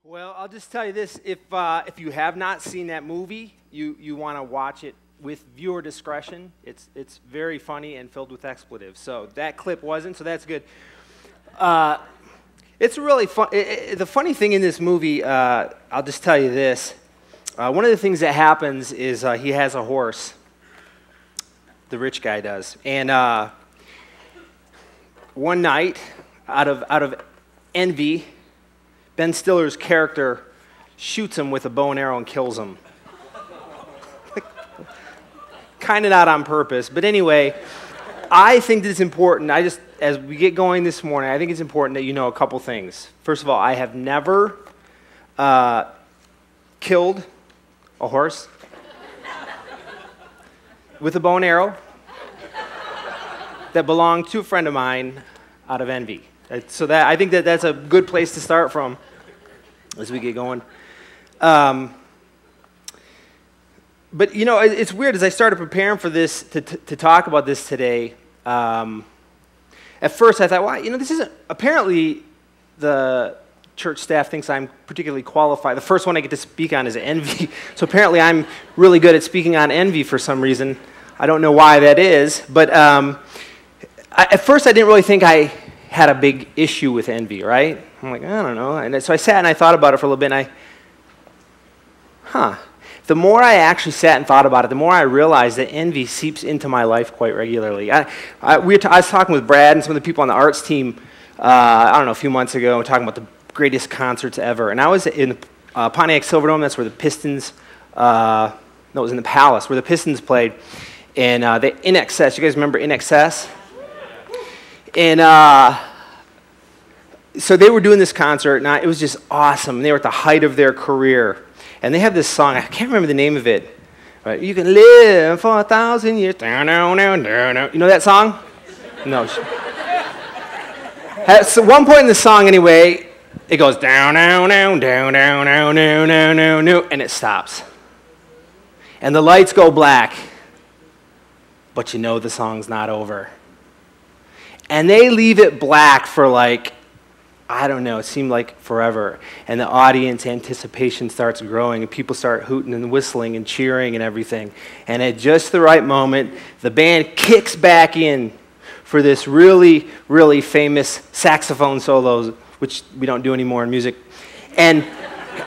Well, I'll just tell you this: if you have not seen that movie, you want to watch it with viewer discretion. It's very funny and filled with expletives. So that clip wasn't, so that's good. It's really fun. The funny thing in this movie, I'll just tell you this: one of the things that happens is he has a horse. The rich guy does, and one night, out of envy, Ben Stiller's character shoots him with a bow and arrow and kills him. Kind of not on purpose, but anyway, I think that it's important. As we get going this morning, I think it's important that you know a couple things. First of all, I have never killed a horse with a bow and arrow that belonged to a friend of mine out of envy. So I think that's a good place to start from as we get going. But you know, it's weird. As I started preparing for this, to talk about this today, at first I thought, well, you know, this isn't, apparently the church staff thinks I'm particularly qualified. The first one I get to speak on is envy. So apparently I'm really good at speaking on envy for some reason. I don't know why that is. But at first I didn't really think I had a big issue with envy, right? I'm like, I don't know. And so I sat and I thought about it for a little bit, and the more I actually sat and thought about it, the more I realized that envy seeps into my life quite regularly. I was talking with Brad and some of the people on the arts team, I don't know, a few months ago, talking about the greatest concerts ever. And I was in Pontiac Silverdome. That's where the Pistons, no, it was in the Palace, where the Pistons played. And the In Excess, you guys remember In Excess? And so they were doing this concert, and it was just awesome. They were at the height of their career. And they have this song, I can't remember the name of it. But you can live for 1,000 years. You know that song? No. At one point in the song, anyway, it goes down, down, down, down, down, down, down, down, down, down, and it stops. And the lights go black. But you know the song's not over. And they leave it black for like, I don't know, it seemed like forever. And the audience anticipation starts growing, and people start hooting and whistling and cheering and everything. And at just the right moment, the band kicks back in for this really, really famous saxophone solo, which we don't do anymore in music. And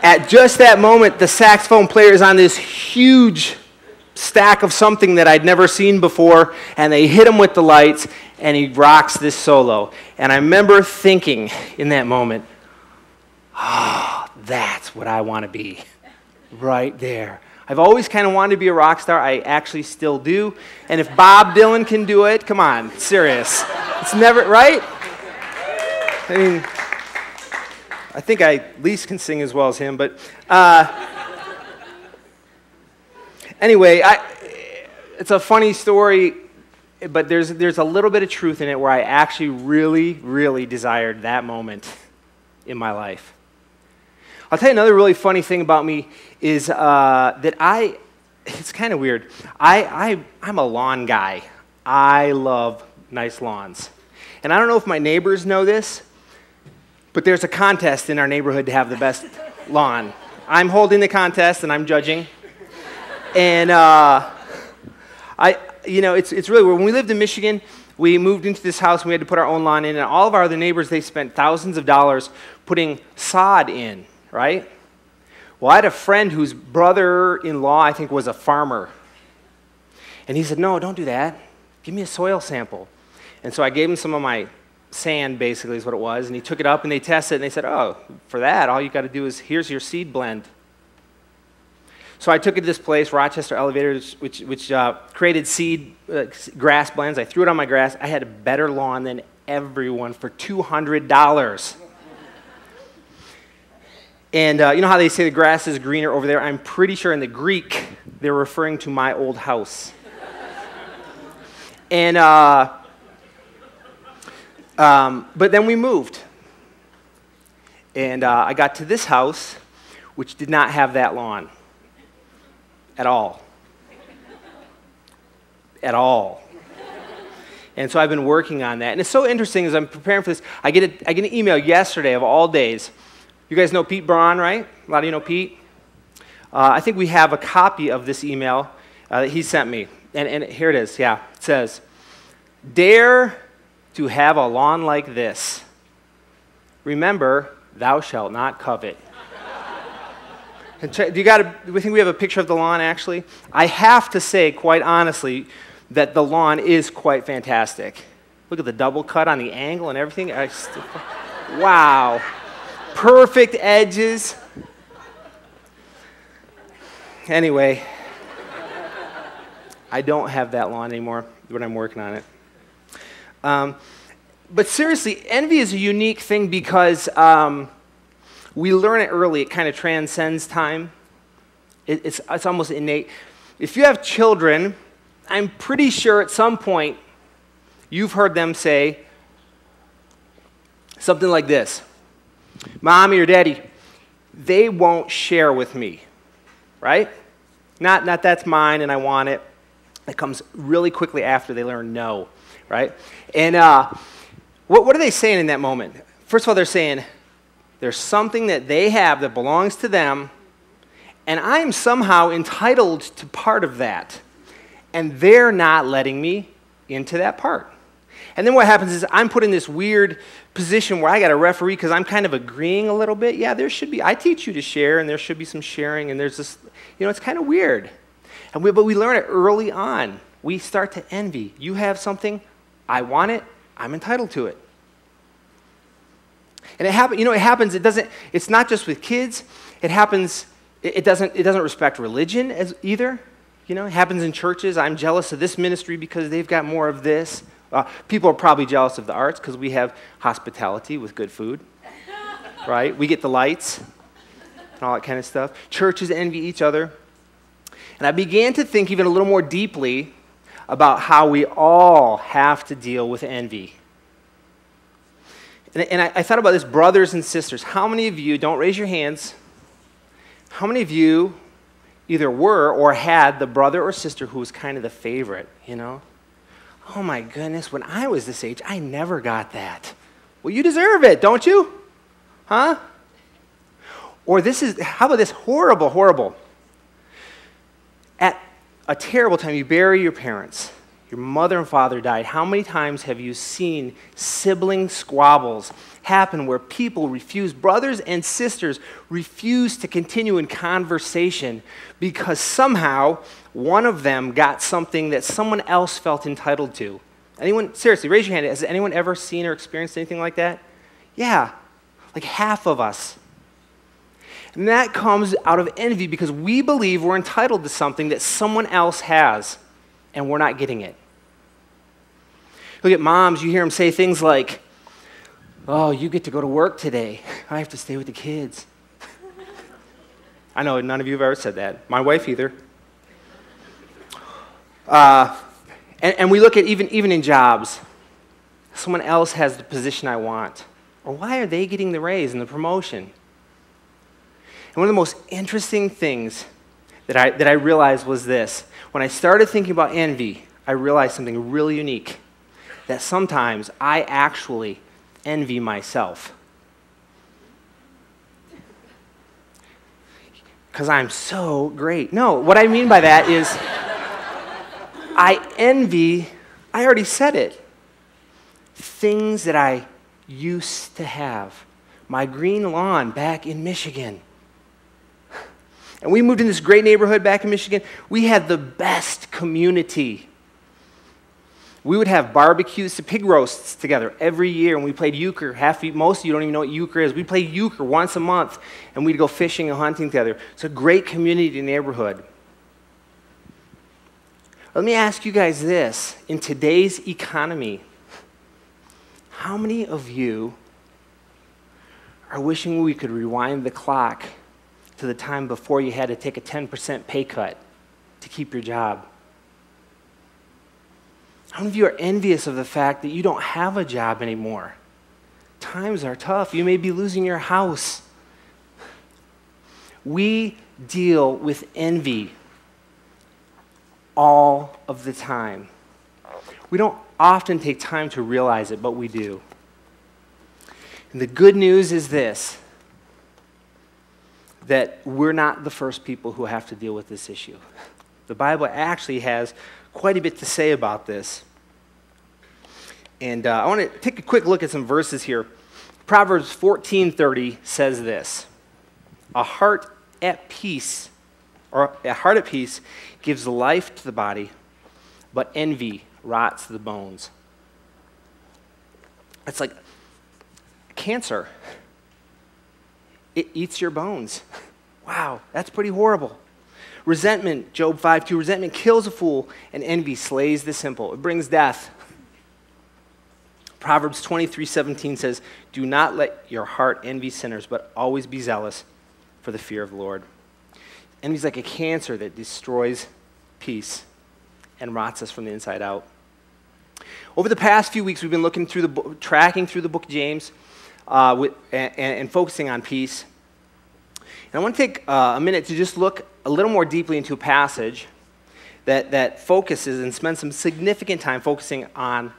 at just that moment, the saxophone player is on this huge stack of something that I'd never seen before, and they hit him with the lights, and he rocks this solo. And I remember thinking in that moment, oh, that's what I want to be, right there. I've always kind of wanted to be a rock star. I actually still do. And if Bob Dylan can do it, come on, serious. It's never, right? I mean, I think I at least can sing as well as him, but anyway, it's a funny story, but there's a little bit of truth in it where I actually really, really desired that moment in my life. I'll tell you another really funny thing about me is that it's kind of weird. I'm a lawn guy. I love nice lawns. And I don't know if my neighbors know this, but there's a contest in our neighborhood to have the best lawn. I'm holding the contest and I'm judging. And it's really weird. When we lived in Michigan, we moved into this house and we had to put our own lawn in, and all of our other neighbors, they spent thousands of dollars putting sod in, right? Well, I had a friend whose brother-in-law, I think, was a farmer. And he said, no, don't do that. Give me a soil sample. And so I gave him some of my sand, basically, is what it was, and he took it up and they tested it, and they said, oh, for that, all you got to do is, here's your seed blend. So I took it to this place, Rochester Elevators, which created seed grass blends. I threw it on my grass. I had a better lawn than everyone for $200. And you know how they say the grass is greener over there? I'm pretty sure in the Greek they're referring to my old house. And but then we moved, and I got to this house, which did not have that lawn. At all. At all. And so I've been working on that. And it's so interesting as I'm preparing for this, I get an email yesterday of all days You guys know Pete Braun, right? A lot of you know Pete. I think we have a copy of this email that he sent me. And here it is, yeah. It says, "Dare to have a lawn like this. Remember, thou shalt not covet." And do you think we have a picture of the lawn, actually? I have to say, quite honestly, that the lawn is quite fantastic. Look at the double cut on the angle and everything. Wow. Perfect edges. Anyway, I don't have that lawn anymore, but I'm working on it. But seriously, envy is a unique thing because we learn it early. It kind of transcends time. It's almost innate. If you have children, I'm pretty sure at some point you've heard them say something like this: "Mommy or Daddy, they won't share with me," right? Not that's mine and I want it. It comes really quickly after they learn no, right? And what are they saying in that moment? First of all, they're saying there's something that they have that belongs to them, and I'm somehow entitled to part of that, and they're not letting me into that part. And then what happens is I'm put in this weird position where I got to referee because I'm kind of agreeing a little bit. Yeah, there should be, I teach you to share, and there should be some sharing, and there's this, it's kind of weird. But we learn it early on. We start to envy. You have something, I want it, I'm entitled to it. And it happens, it's not just with kids, it happens, it doesn't respect religion as either. It happens in churches. I'm jealous of this ministry because they've got more of this. People are probably jealous of the arts because we have hospitality with good food, right? We get the lights and all that kind of stuff. Churches envy each other. And I began to think even a little more deeply about how we all have to deal with envy. And I thought about this, brothers and sisters. How many of you, don't raise your hands, how many of you either were or had the brother or sister who was kind of the favorite, Oh my goodness, when I was this age, I never got that. Well, you deserve it, don't you? Huh? Or how about this horrible. At a terrible time, you bury your parents. Your mother and father died. How many times have you seen sibling squabbles happen where brothers and sisters refuse to continue in conversation because somehow one of them got something that someone else felt entitled to? Anyone, seriously, raise your hand. Has anyone ever seen or experienced anything like that? Yeah, like half of us. And that comes out of envy because we believe we're entitled to something that someone else has, and we're not getting it. Look at moms, you hear them say things like, "Oh, you get to go to work today. I have to stay with the kids." I know none of you have ever said that. My wife either. And we look at even in jobs, someone else has the position I want. Or why are they getting the raise and the promotion? And one of the most interesting things that I realized was this. When I started thinking about envy, I realized something really unique. That sometimes I actually envy myself. Because I'm so great. No, what I mean by that is I already said it, things that I used to have. My green lawn back in Michigan. And we moved in this great neighborhood back in Michigan. We had the best community. We would have barbecues to pig roasts together every year, and we played euchre. Most of you don't even know what euchre is. We played euchre once a month, and we'd go fishing and hunting together. It's a great community neighborhood. Let me ask you guys this. In today's economy, how many of you are wishing we could rewind the clock to the time before you had to take a 10% pay cut to keep your job? How many of you are envious of the fact that you don't have a job anymore? Times are tough. You may be losing your house. We deal with envy all of the time. We don't often take time to realize it, but we do. And the good news is this. that we're not the first people who have to deal with this issue. The Bible actually has quite a bit to say about this. And I want to take a quick look at some verses here. Proverbs 14:30 says this: a heart at peace gives life to the body, but envy rots the bones. It's like cancer. It eats your bones. Wow, that's pretty horrible. Resentment, Job 5:2, resentment kills a fool, and envy slays the simple. It brings death. Proverbs 23:17 says, do not let your heart envy sinners, but always be zealous for the fear of the Lord. Envy is like a cancer that destroys peace and rots us from the inside out. Over the past few weeks, we've been looking through tracking through the book of James and focusing on peace. And I want to take a minute to just look a little more deeply into a passage that focuses and spends some significant time focusing on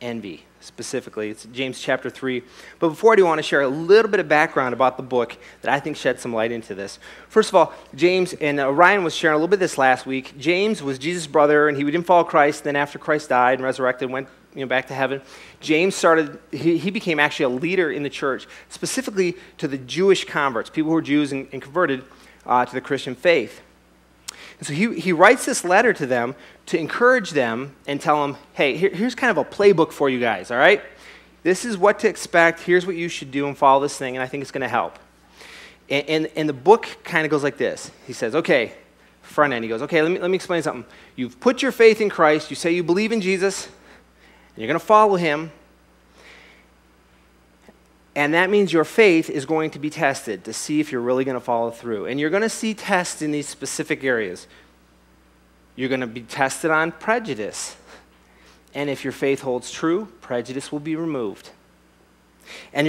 envy. Specifically, it's James chapter 3. But before I do, I want to share a little bit of background about the book that I think sheds some light into this. First of all, James, and Ryan was sharing a little bit of this last week. James was Jesus' brother, and he didn't follow Christ. Then after Christ died and resurrected, went back to heaven, James he became actually a leader in the church, specifically to the Jewish converts, people who were Jews and converted to the Christian faith. And so he writes this letter to them to encourage them and tell them, hey, here's kind of a playbook for you guys, all right? This is what to expect. Here's what you should do and follow this thing, and I think it's going to help. And the book kind of goes like this. He says, okay, front end, he goes, okay, let me explain something. You've put your faith in Christ. You say you believe in Jesus, and you're going to follow him. And that means your faith is going to be tested to see if you're really going to follow through. And you're going to see tests in these specific areas. You're going to be tested on prejudice. And if your faith holds true, prejudice will be removed. And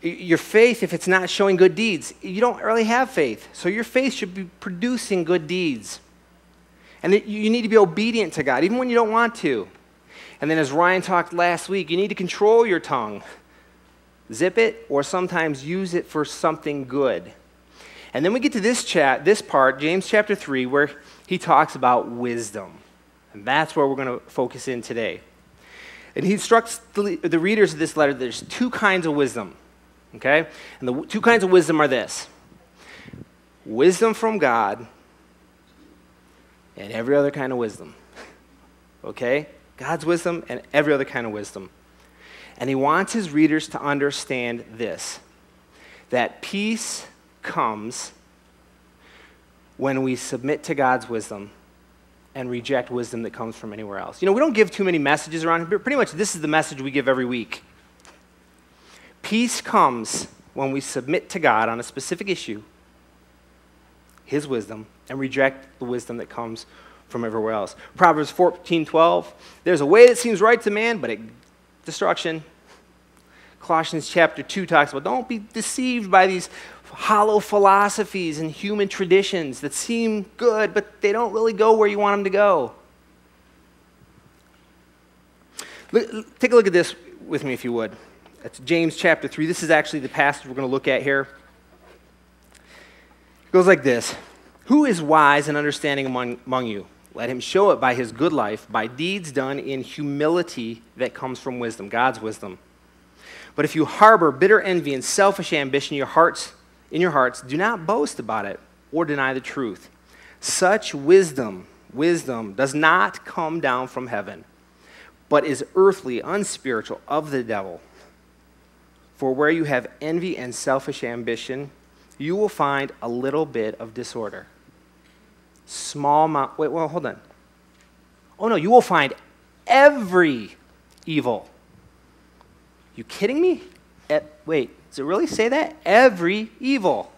your faith, if it's not showing good deeds, you don't really have faith. So your faith should be producing good deeds. And you need to be obedient to God, even when you don't want to. And then as Ryan talked last week, you need to control your tongue. Zip it, or sometimes use it for something good. And then we get to this part, James chapter 3, where he talks about wisdom. And that's where we're going to focus in today. And he instructs the readers of this letter that there's two kinds of wisdom. Okay? And the two kinds of wisdom are this: wisdom from God and every other kind of wisdom. Okay? God's wisdom and every other kind of wisdom. And he wants his readers to understand this, that peace comes when we submit to God's wisdom and reject wisdom that comes from anywhere else. We don't give too many messages around here, but pretty much this is the message we give every week. Peace comes when we submit to God on a specific issue, his wisdom, and reject the wisdom that comes from everywhere else. Proverbs 14:12, there's a way that seems right to man, but destruction. Colossians chapter 2 talks about don't be deceived by these hollow philosophies and human traditions that seem good, but they don't really go where you want them to go. Take a look at this with me, if you would. That's James chapter 3. This is actually the passage we're going to look at here. It goes like this: who is wise and understanding among you? Let him show it by his good life, by deeds done in humility that comes from wisdom, God's wisdom. But if you harbor bitter envy and selfish ambition in your hearts, do not boast about it or deny the truth. Such wisdom does not come down from heaven, but is earthly, unspiritual, of the devil. For where you have envy and selfish ambition, you will find a little bit of disorder. Hold on. Oh no, you will find every evil. You kidding me? Does it really say that? Every evil.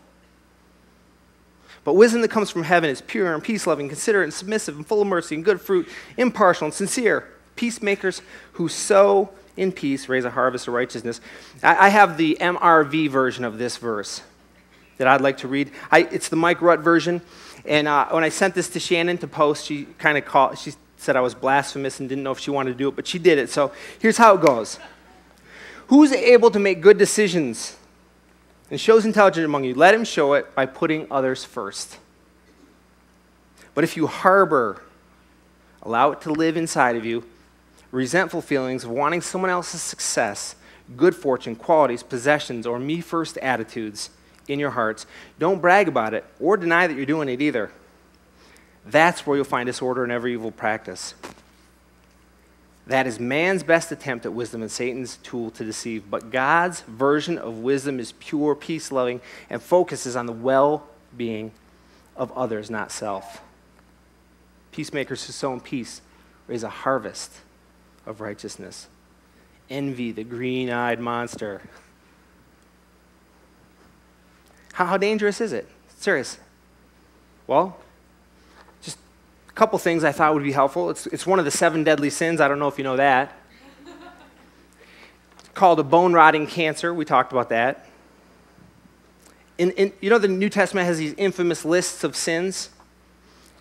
But wisdom that comes from heaven is pure and peace-loving, considerate and submissive and full of mercy and good fruit, impartial and sincere. Peacemakers who sow in peace raise a harvest of righteousness. I have the MRV version of this verse that I'd like to read. It's the Mike Rutt version. And when I sent this to Shannon to post, she said I was blasphemous and didn't know if she wanted to do it, but she did it. So here's how it goes. Who's able to make good decisions and shows intelligence among you, let him show it by putting others first. But if you harbor, allow it to live inside of you, resentful feelings of wanting someone else's success, good fortune, qualities, possessions, or me-first attitudes in your hearts, don't brag about it or deny that you're doing it either. That's where you'll find disorder in every evil practice. That is man's best attempt at wisdom and Satan's tool to deceive. But God's version of wisdom is pure, peace-loving, and focuses on the well-being of others, not self. Peacemakers who sow in peace raise a harvest of righteousness. Envy, the green-eyed monster. How dangerous is it? Serious. Well, just a couple things I thought would be helpful. It's one of the 7 deadly sins. I don't know if you know that. It's called a bone-rotting cancer. We talked about that. You know the New Testament has these infamous lists of sins?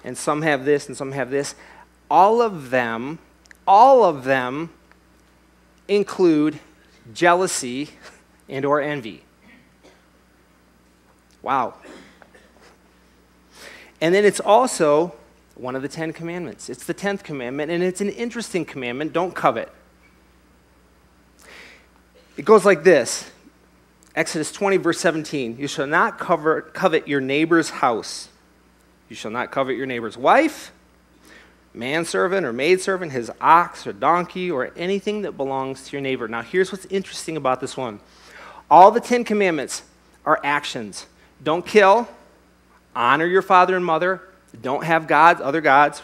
And some have this and some have this. All of them include jealousy and or envy. Wow. And then it's also one of the 10 commandments. It's the 10th commandment, and it's an interesting commandment. Don't covet. It goes like this. Exodus 20, verse 17. You shall not covet your neighbor's house. You shall not covet your neighbor's wife, manservant or maidservant, his ox or donkey, or anything that belongs to your neighbor. Now, here's what's interesting about this one. All the 10 commandments are actions. Don't kill. Honor your father and mother. Don't have gods, other gods.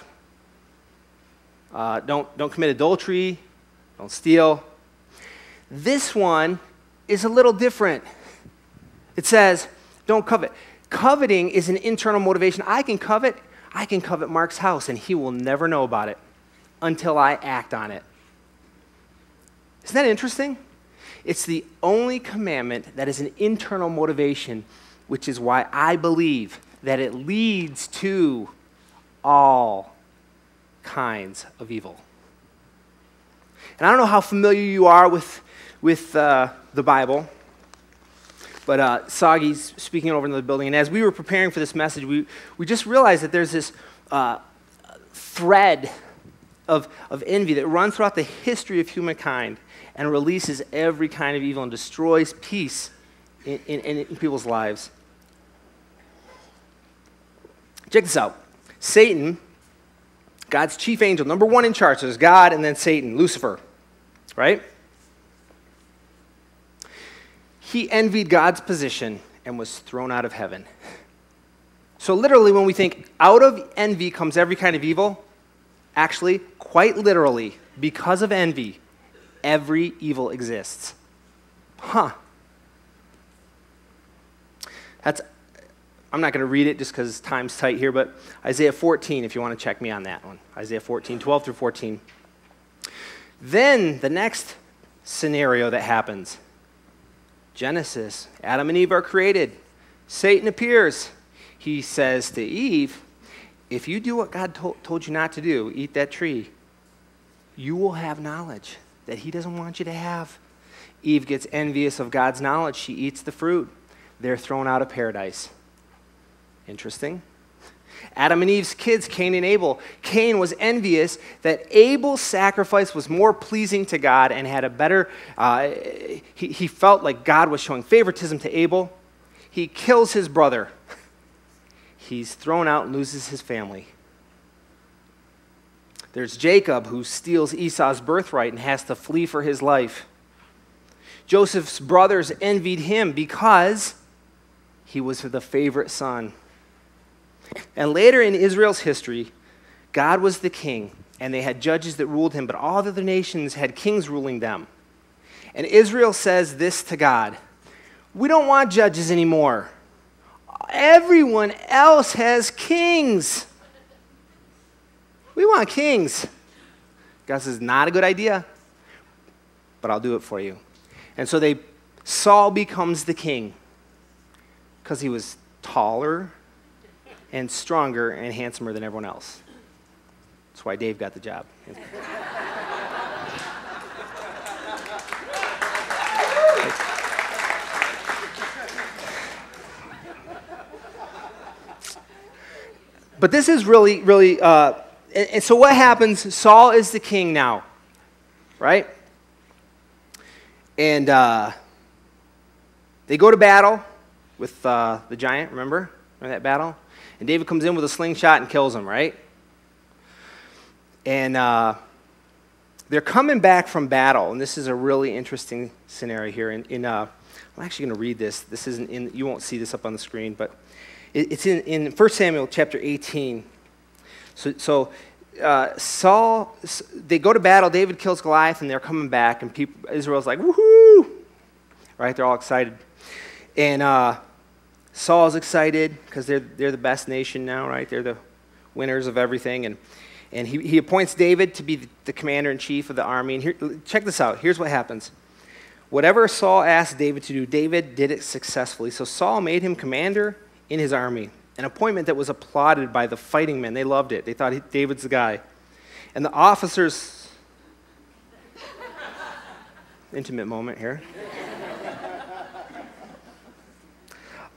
Don't commit adultery. Don't steal. This one is a little different. It says, don't covet. Coveting is an internal motivation. I can covet Mark's house, and he will never know about it until I act on it. Isn't that interesting? It's the only commandment that is an internal motivation, which is why I believe that it leads to all kinds of evil. And I don't know how familiar you are with the Bible, but Sagi's speaking over in the building, and as we were preparing for this message, we just realized that there's this thread of envy that runs throughout the history of humankind and releases every kind of evil and destroys peace in people's lives. Check this out. Satan, God's chief angel, number 1 in charge. So there's God and then Satan, Lucifer, right? He envied God's position and was thrown out of heaven. So literally, when we think out of envy comes every kind of evil, actually, quite literally, because of envy, every evil exists. I'm not going to read it just because time's tight here, but Isaiah 14, if you want to check me on that one. Isaiah 14, 12 through 14. Then the next scenario that happens, Genesis, Adam and Eve are created. Satan appears. He says to Eve, if you do what God told you not to do, eat that tree, you will have knowledge that he doesn't want you to have. Eve gets envious of God's knowledge. She eats the fruit. They're thrown out of paradise. Interesting. Adam and Eve's kids, Cain and Abel. Cain was envious that Abel's sacrifice was more pleasing to God and had a better, he felt like God was showing favoritism to Abel. He kills his brother. He's thrown out and loses his family. There's Jacob, who steals Esau's birthright and has to flee for his life. Joseph's brothers envied him because he was the favorite son. And later in Israel's history, God was the king, and they had judges that ruled him, but all the other nations had kings ruling them. And Israel says this to God, we don't want judges anymore. Everyone else has kings. We want kings. God says, not a good idea, but I'll do it for you. And so Saul becomes the king because he was taller and stronger and handsomer than everyone else. That's why Dave got the job. But this is really, really, and so what happens? Saul is the king now, right? And they go to battle with the giant, remember that battle? And David comes in with a slingshot and kills him, right? And they're coming back from battle, and this is a really interesting scenario here. I'm actually going to read this. This isn't in, you won't see this up on the screen, but it's in 1 Samuel chapter 18. So Saul, they go to battle, David kills Goliath, and they're coming back, and Israel's like, woohoo! Right, they're all excited. And Saul's excited because they're the best nation now, right? They're the winners of everything, and he appoints David to be the commander-in-chief of the army. And here, check this out. Here's what happens. Whatever Saul asked David to do, David did it successfully. So Saul made him commander in his army, an appointment that was applauded by the fighting men. They loved it. They thought David's the guy. And the officers, intimate moment here.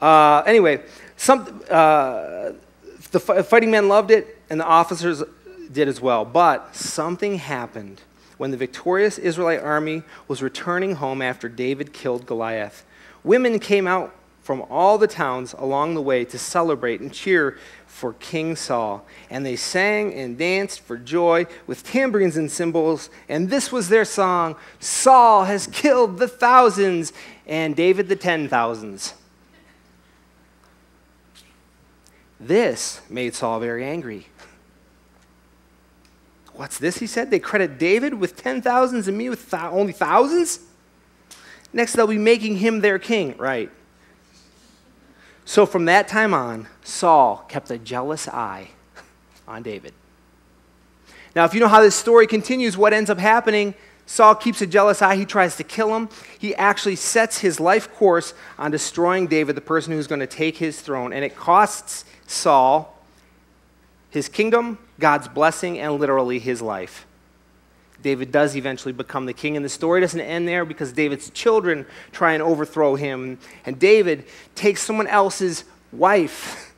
Anyway, the fighting men loved it, and the officers did as well. But something happened when the victorious Israelite army was returning home after David killed Goliath. Women came out from all the towns along the way to celebrate and cheer for King Saul. And they sang and danced for joy with tambourines and cymbals. And this was their song: Saul has killed the thousands and David the 10,000s. This made Saul very angry. What's this, he said? They credit David with 10,000s and me with only thousands? Next, they'll be making him their king. Right. So from that time on, Saul kept a jealous eye on David. Now, if you know how this story continues, what ends up happening, Saul keeps a jealous eye. He tries to kill him. He actually sets his life course on destroying David, the person who's going to take his throne. And it costs Saul his kingdom, God's blessing, and literally his life. David does eventually become the king, and the story doesn't end there because David's children try and overthrow him, and David takes someone else's wife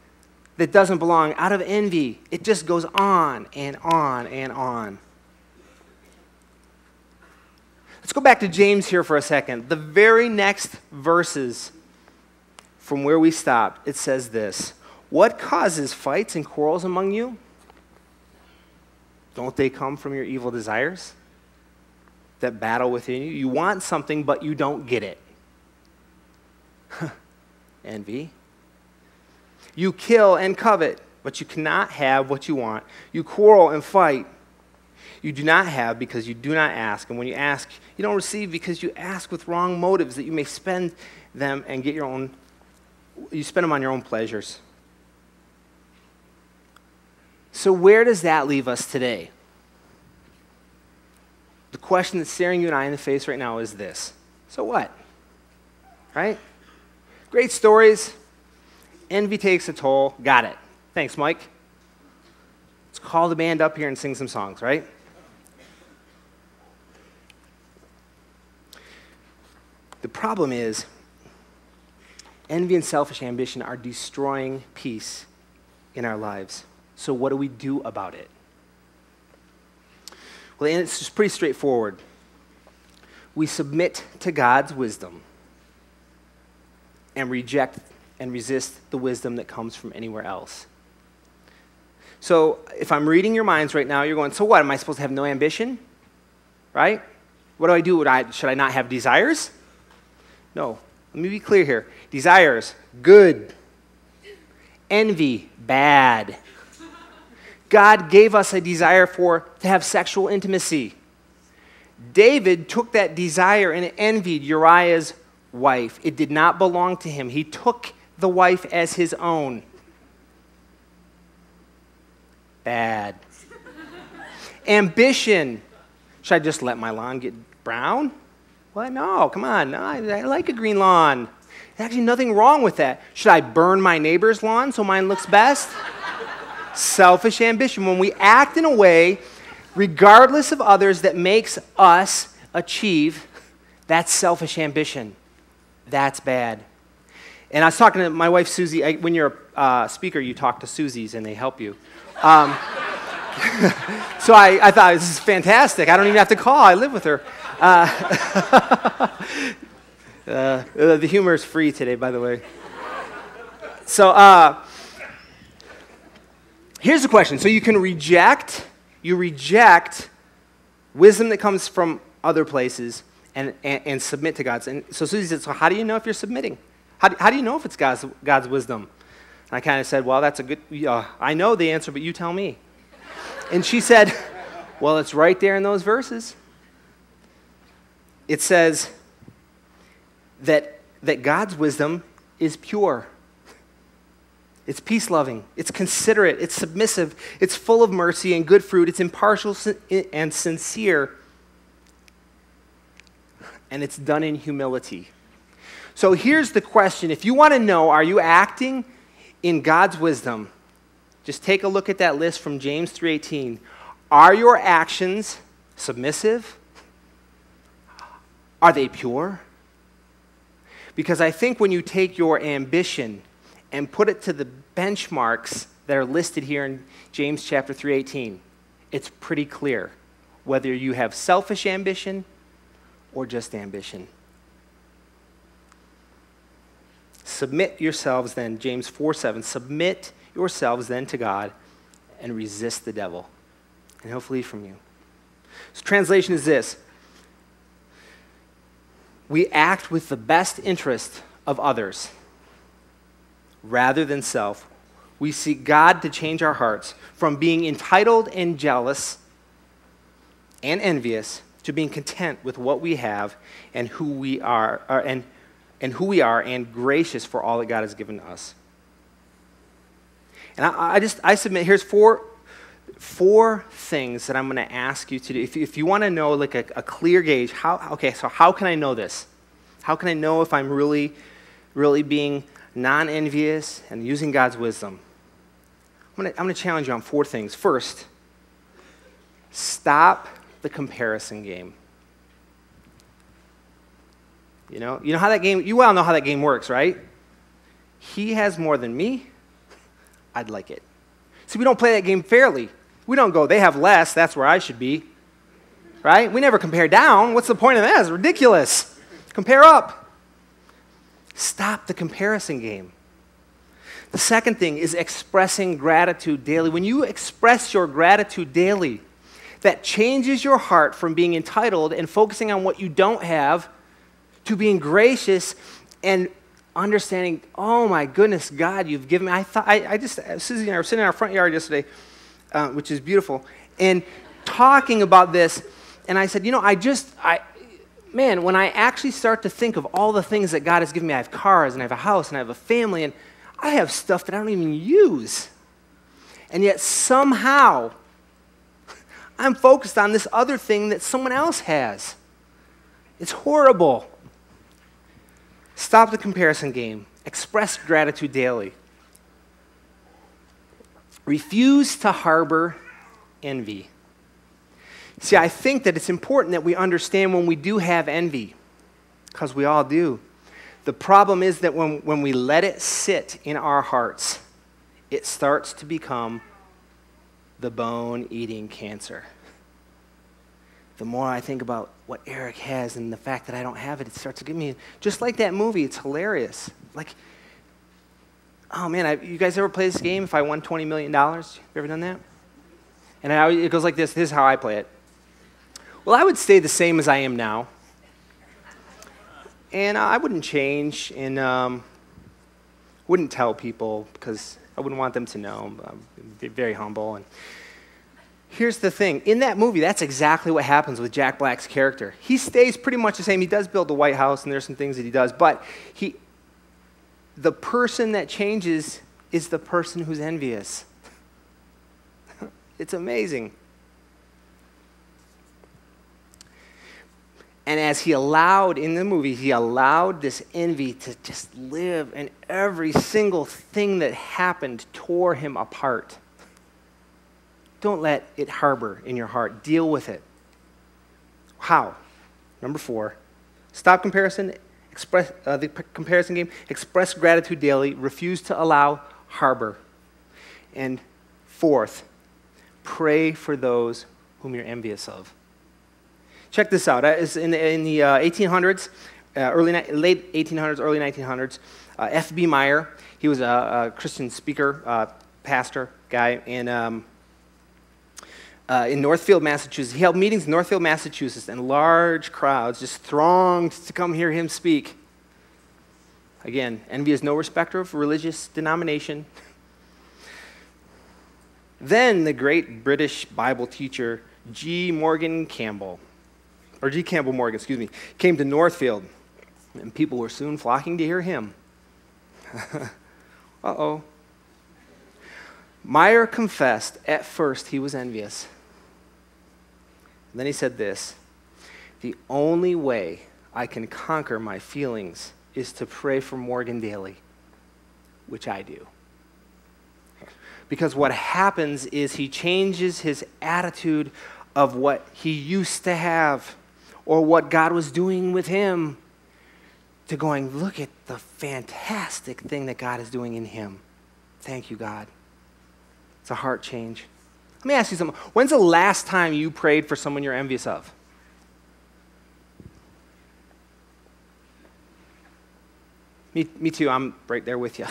that doesn't belong out of envy. It just goes on and on and on. Let's go back to James here for a second. The very next verses from where we stopped, it says this: what causes fights and quarrels among you? Don't they come from your evil desires that battle within you? You want something, but you don't get it. Envy. You kill and covet, but you cannot have what you want. You quarrel and fight. You do not have because you do not ask. And when you ask, you don't receive because you ask with wrong motives, that you may spend them and get you spend them on your own pleasures. So where does that leave us today? The question that's staring you and I in the face right now is this: so what? Right? Great stories. Envy takes a toll. Got it. Thanks, Mike. Let's call the band up here and sing some songs, right? The problem is, envy and selfish ambition are destroying peace in our lives. So what do we do about it? Well, and it's just pretty straightforward. We submit to God's wisdom and reject and resist the wisdom that comes from anywhere else. So if I'm reading your minds right now, you're going, so what? Am I supposed to have no ambition? Right? What do I do? Should I not have desires? No. Let me be clear here. Desires, good. Envy, bad. God gave us a desire to have sexual intimacy. David took that desire and envied Uriah's wife. It did not belong to him. He took the wife as his own. Bad. Ambition. Should I just let my lawn get brown? What? No, come on. No, I like a green lawn. There's actually nothing wrong with that. Should I burn my neighbor's lawn so mine looks best? Selfish ambition. When we act in a way, regardless of others, that makes us achieve, that's selfish ambition. That's bad. And I was talking to my wife, Susie. When you're a speaker, you talk to Susies, and they help you. So I thought, this is fantastic. I don't even have to call. I live with her. The humor is free today, by the way. So here's the question. So you reject wisdom that comes from other places and submit to God's. And so Susie said, so how do you know if you're submitting? How do you know if it's God's wisdom? And I kind of said, well, that's a good, I know the answer, but you tell me. And she said, well, it's right there in those verses. It says that God's wisdom is pure. It's peace-loving. It's considerate. It's submissive. It's full of mercy and good fruit. It's impartial and sincere. And it's done in humility. So here's the question. If you want to know, are you acting in God's wisdom? Just take a look at that list from James 3:18. Are your actions submissive? Are they pure? Because I think when you take your ambition and put it to the benchmarks that are listed here in James chapter 3:18, it's pretty clear whether you have selfish ambition or just ambition. Submit yourselves then, James 4:7, submit yourselves then to God and resist the devil, and he'll flee from you. So translation is this: we act with the best interest of others rather than self. We seek God to change our hearts from being entitled and jealous and envious to being content with what we have and who we are, and gracious for all that God has given us. And I submit, here's four things that I'm going to ask you to do. If you want to know like a clear gauge, so how can I know this? How can I know if I'm really being non-envious and using God's wisdom? I'm going to challenge you on four things. First, stop the comparison game. You know how that game, you all know how that game works, right? He has more than me, I'd like it. See, we don't play that game fairly. We don't go, they have less, that's where I should be. Right? We never compare down. What's the point of that? It's ridiculous. Compare up. Stop the comparison game. The second thing is expressing gratitude daily. When you express your gratitude daily, that changes your heart from being entitled and focusing on what you don't have to being gracious and understanding, oh my goodness, God, you've given me. Susie and I were sitting in our front yard yesterday, which is beautiful, and talking about this, and I said, man, when I actually start to think of all the things that God has given me, I have cars, and I have a house, and I have a family, and I have stuff that I don't even use. And yet somehow, I'm focused on this other thing that someone else has. It's horrible. Stop the comparison game. Express gratitude daily. Refuse to harbor envy. See, I think that it's important that we understand when we do have envy, because we all do. The problem is that when we let it sit in our hearts, it starts to become the bone-eating cancer. The more I think about what Eric has and the fact that I don't have it, it starts to get me, just like that movie, it's hilarious. Like, oh man, you guys ever play this game, if I won $20 million? You ever done that? And it goes like this. This is how I play it. Well, I would stay the same as I am now. And I wouldn't change and wouldn't tell people because I wouldn't want them to know. I'd be very humble. And here's the thing. In that movie, that's exactly what happens with Jack Black's character. He stays pretty much the same. He does build the White House, and there's some things that he does. But the person that changes is the person who's envious. It's amazing. And as he allowed, in the movie, he allowed this envy to just live, and every single thing that happened tore him apart. Don't let it harbor in your heart. Deal with it. How? Number 4, stop comparison comparison game, express gratitude daily, refuse to allow harbor. And fourth, pray for those whom you're envious of. Check this out. It's in the 1800s, late 1800s, early 1900s, F.B. Meyer, he was a Christian speaker, pastor guy, and in Northfield, Massachusetts. He held meetings in Northfield, Massachusetts, and large crowds just thronged to come hear him speak. Again, envy is no respecter of religious denomination. Then the great British Bible teacher, G. Campbell Morgan, came to Northfield, and people were soon flocking to hear him. Uh-oh. Meyer confessed at first he was envious. Then he said this, "The only way I can conquer my feelings is to pray for Morgan daily," which I do. Because what happens is he changes his attitude of what he used to have or what God was doing with him to going, look at the fantastic thing that God is doing in him. Thank you, God. It's a heart change. Let me ask you something. When's the last time you prayed for someone you're envious of? Me too. I'm right there with you.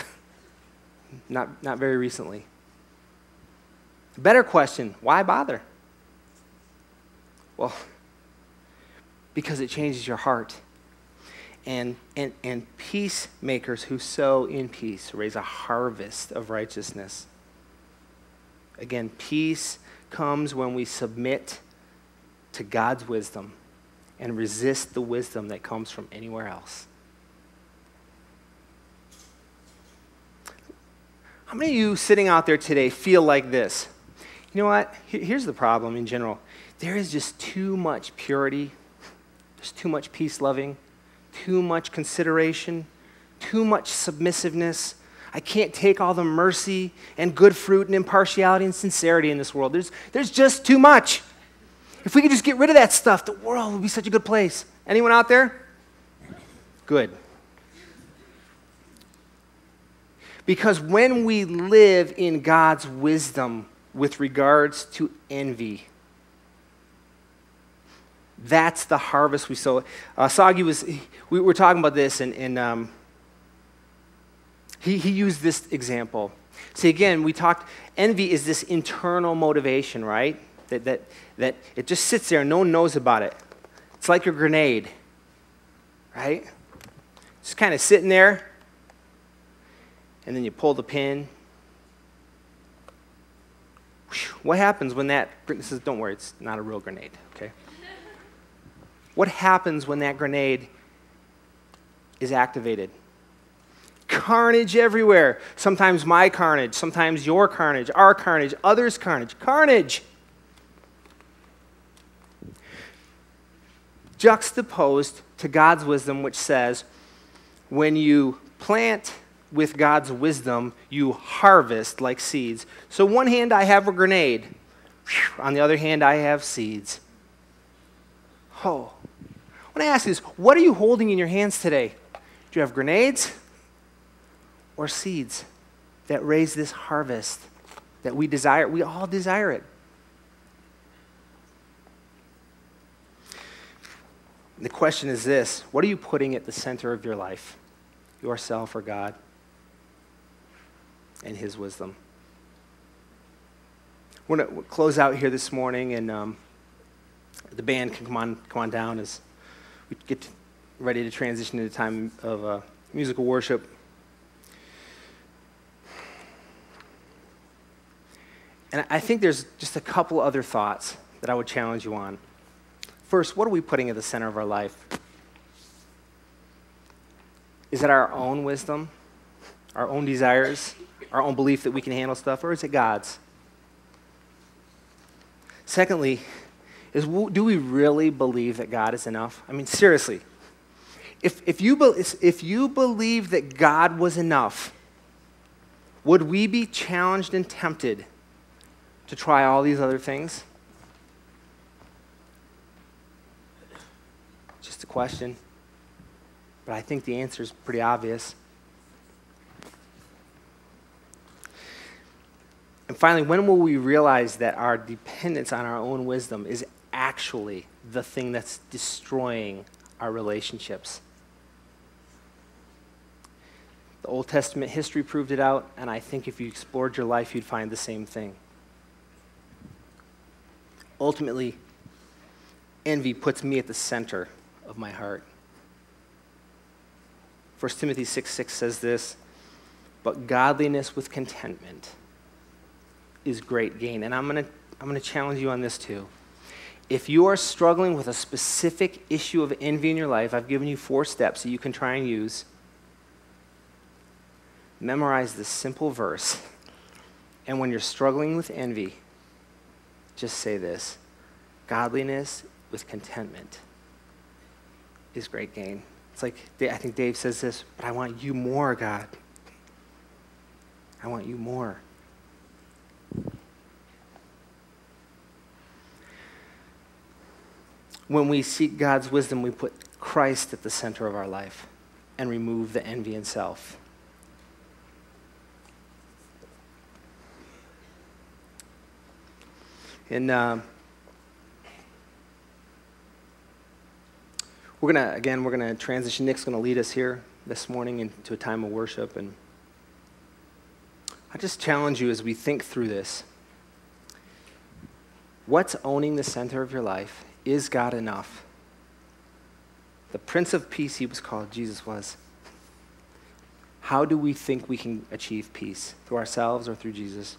Not very recently. Better question, why bother? Well, because it changes your heart. And peacemakers who sow in peace raise a harvest of righteousness. Again, peace comes when we submit to God's wisdom and resist the wisdom that comes from anywhere else. How many of you sitting out there today feel like this? You know what? Here's the problem in general. There is just too much purity. There's too much peace-loving, too much consideration, too much submissiveness. I can't take all the mercy and good fruit and impartiality and sincerity in this world. There's just too much. If we could just get rid of that stuff, the world would be such a good place. Anyone out there? Good. Because when we live in God's wisdom with regards to envy, that's the harvest we sow. We were talking about this, and he used this example. See, again, we talked, envy is this internal motivation, right? That it just sits there and no one knows about it. It's like a grenade, right? Just kind of sitting there, and then you pull the pin. What happens when that, says, don't worry, it's not a real grenade, okay? What happens when that grenade is activated? Carnage everywhere. Sometimes my carnage, sometimes your carnage, our carnage, others' carnage. Carnage. Juxtaposed to God's wisdom, which says, when you plant with God's wisdom, you harvest like seeds. So one hand I have a grenade. On the other hand, I have seeds. Oh. I want to ask you this. What are you holding in your hands today? Do you have grenades or seeds that raise this harvest that we desire? We all desire it. And the question is this. What are you putting at the center of your life? Yourself or God? And His wisdom. We're going to close out here this morning, and the band can come on down as we get ready to transition to the time of musical worship. And I think there's just a couple other thoughts that I would challenge you on. First, what are we putting at the center of our life? Is it our own wisdom, our own desires, our own belief that we can handle stuff, or is it God's? Secondly, do we really believe that God is enough? I mean, seriously, if you believe that God was enough, would we be challenged and tempted to try all these other things? Just a question. but I think the answer is pretty obvious. And finally, when will we realize that our dependence on our own wisdom is actually the thing that's destroying our relationships? The Old Testament history proved it out, and I think if you explored your life, you'd find the same thing. Ultimately, envy puts me at the center of my heart. 1 Timothy 6:6 says this, but godliness with contentment is great gain. And I'm gonna challenge you on this too. If you are struggling with a specific issue of envy in your life, I've given you 4 steps that you can try and use. Memorize this simple verse. And when you're struggling with envy, just say this: godliness with contentment is great gain. It's like, I think Dave says this, but I want you more, God. I want you more. When we seek God's wisdom, we put Christ at the center of our life and remove the envy and self. And we're gonna transition. Nick's gonna lead us here this morning into a time of worship, and I just challenge you as we think through this. What's owning the center of your life? Is God enough? The Prince of Peace, he was called, Jesus was. How do we think we can achieve peace? Through ourselves or through Jesus?